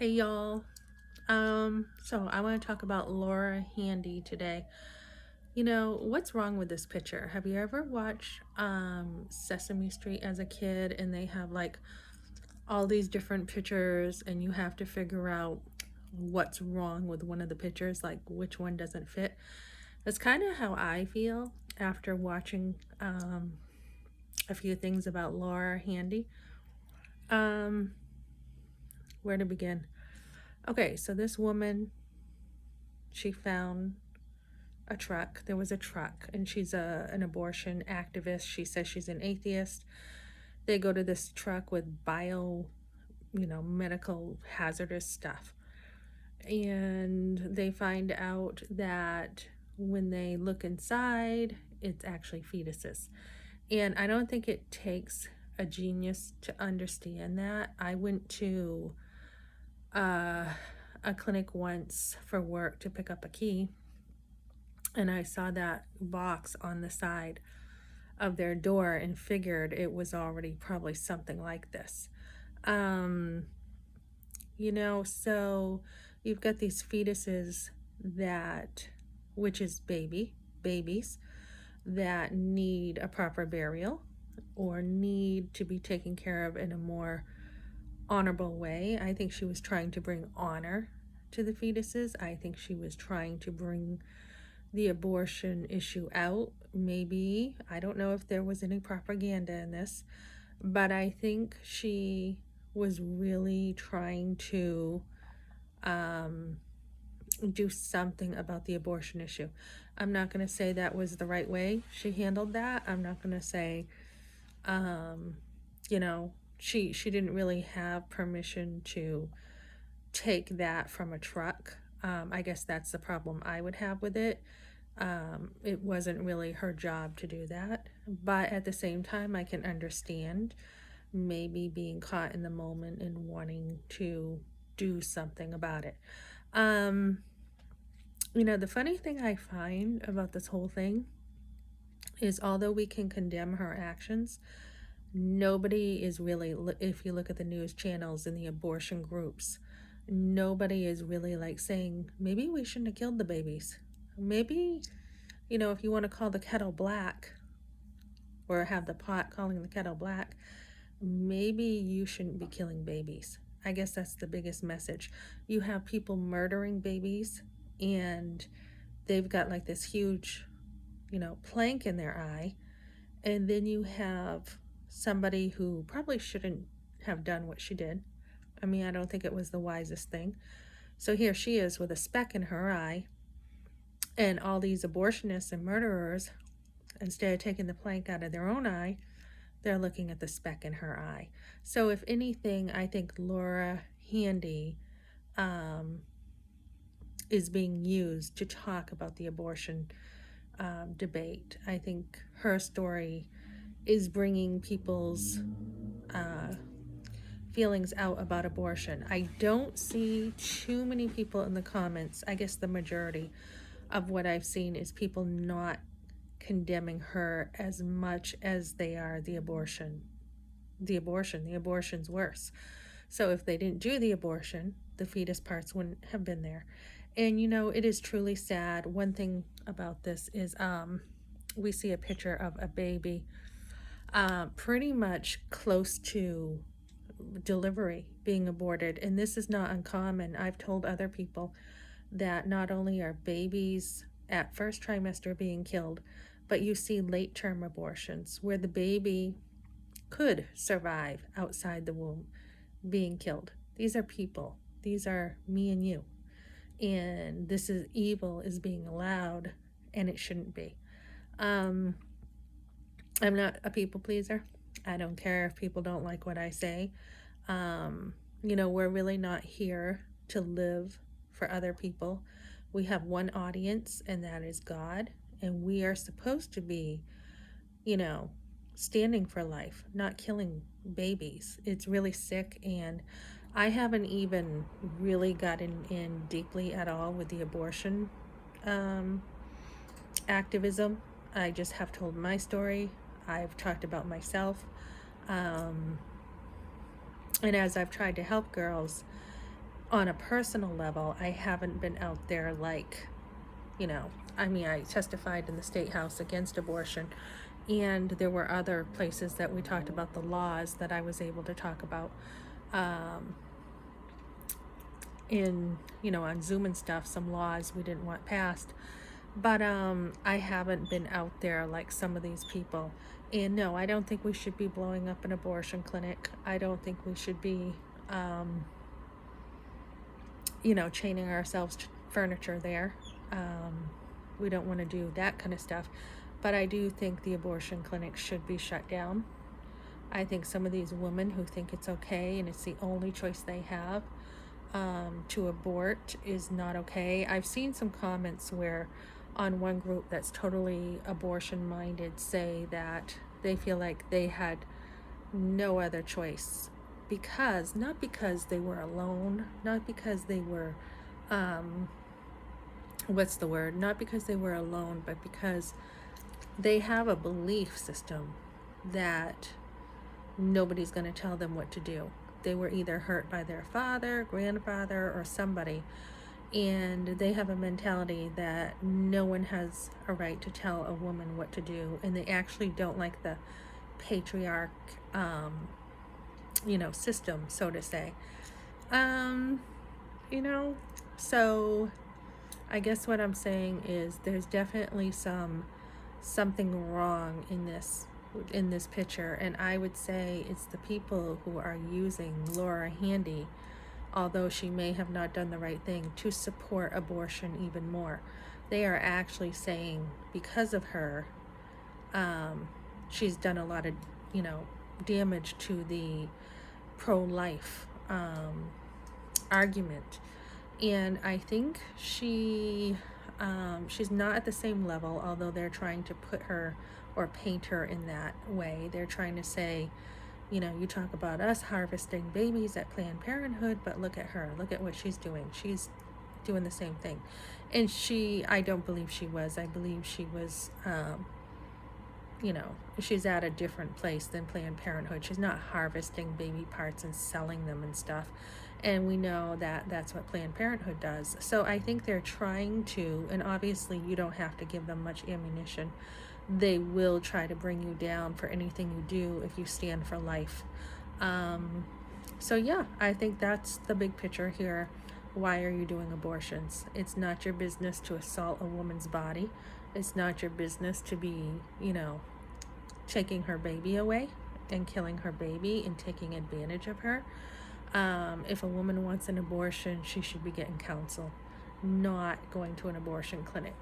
Hey y'all. So I want to talk about Laura Handy today. What's wrong with this picture? Have you ever watched Sesame Street as a kid and they have like all these different pictures and you have to figure out what's wrong with one of the pictures, like which one doesn't fit? That's kind of how I feel after watching a few things about Laura Handy. Um, where to begin? Okay, so this woman, she found a truck. There was a truck, and she's an abortion activist. She says she's an atheist. They go to this truck with medical hazardous stuff. And they find out that when they look inside, it's actually fetuses. And I don't think it takes a genius to understand that. I went to a clinic once for work to pick up a key, and I saw that box on the side of their door and figured it was already probably something like this. Um, so you've got these fetuses which is babies, that need a proper burial or need to be taken care of in a more honorable way. I think she was trying to bring honor to the fetuses. I think she was trying to bring the abortion issue out. Maybe, I don't know if there was any propaganda in this, but I think she was really trying to do something about the abortion issue. I'm not going to say that was the right way she handled that. I'm not going to say, you know, she didn't really have permission to take that from a truck. I guess that's the problem I would have with it. It wasn't really her job to do that. But at the same time, I can understand maybe being caught in the moment and wanting to do something about it. The funny thing I find about this whole thing is although we can condemn her actions, nobody is really, if you look at the news channels and the abortion groups, nobody is really like saying, maybe we shouldn't have killed the babies. Maybe, if you want to call the kettle black or have the pot calling the kettle black, maybe you shouldn't be killing babies. I guess that's the biggest message. You have people murdering babies and they've got like this huge, plank in their eye. And then you have somebody who probably shouldn't have done what she did. I mean, I don't think it was the wisest thing. So here she is with a speck in her eye, and all these abortionists and murderers, instead of taking the plank out of their own eye, they're looking at the speck in her eye. So if anything, I think Laura Handy is being used to talk about the abortion debate. I think her story is bringing people's feelings out about abortion. I don't see too many people in the comments. I guess the majority of what I've seen is people not condemning her as much as they are the abortion. The abortion's worse. So if they didn't do the abortion, the fetus parts wouldn't have been there. And it is truly sad. One thing about this is we see a picture of a baby pretty much close to delivery being aborted, and this is not uncommon. I've told other people that not only are babies at first trimester being killed, but you see late term abortions where the baby could survive outside the womb being killed. These are people. These are me and you. And this is evil is being allowed, and it shouldn't be. I'm not a people pleaser. I don't care if people don't like what I say. We're really not here to live for other people. We have one audience, and that is God. And we are supposed to be, standing for life, not killing babies. It's really sick. And I haven't even really gotten in deeply at all with the abortion activism. I just have told my story. I've talked about myself. And as I've tried to help girls, on a personal level, I haven't been out there like, you know, I mean, I testified in the state house against abortion, and there were other places that we talked about the laws that I was able to talk about um, in, you know, on Zoom and stuff, some laws we didn't want passed. But I haven't been out there like some of these people. And no, I don't think we should be blowing up an abortion clinic. I don't think we should be, you know, chaining ourselves to furniture there. We don't want to do that kind of stuff. But I do think the abortion clinic should be shut down. I think some of these women who think it's okay and it's the only choice they have to abort is not okay. I've seen some comments where on one group that's totally abortion minded say that they feel like they had no other choice because, not because they were alone, not because they were, what's the word? Not because they were alone, but because they have a belief system that nobody's going to tell them what to do. They were either hurt by their father, grandfather, or somebody, and they have a mentality that no one has a right to tell a woman what to do, and they actually don't like the patriarch, you know, system, so to say. You know, so I guess what I'm saying is there's definitely something wrong in this picture, and I would say it's the people who are using Laura Handy, although she may have not done the right thing, to support abortion even more. They are actually saying because of her, she's done a lot of, you know, damage to the pro-life argument, and I think she's not at the same level, although they're trying to put her or paint her in that way. They're trying to say, you know, you talk about us harvesting babies at Planned Parenthood, but look at her, look at what she's doing. She's doing the same thing. And I don't believe she was. I believe she was, you know, she's at a different place than Planned Parenthood. She's not harvesting baby parts and selling them and stuff. And we know that that's what Planned Parenthood does. So I think they're trying to, and obviously you don't have to give them much ammunition. They will try to bring you down for anything you do if you stand for life. So yeah, I think that's the big picture here. Why are you doing abortions? It's not your business to assault a woman's body. It's not your business to be, you know, taking her baby away and killing her baby and taking advantage of her. If a woman wants an abortion, she should be getting counsel, not going to an abortion clinic.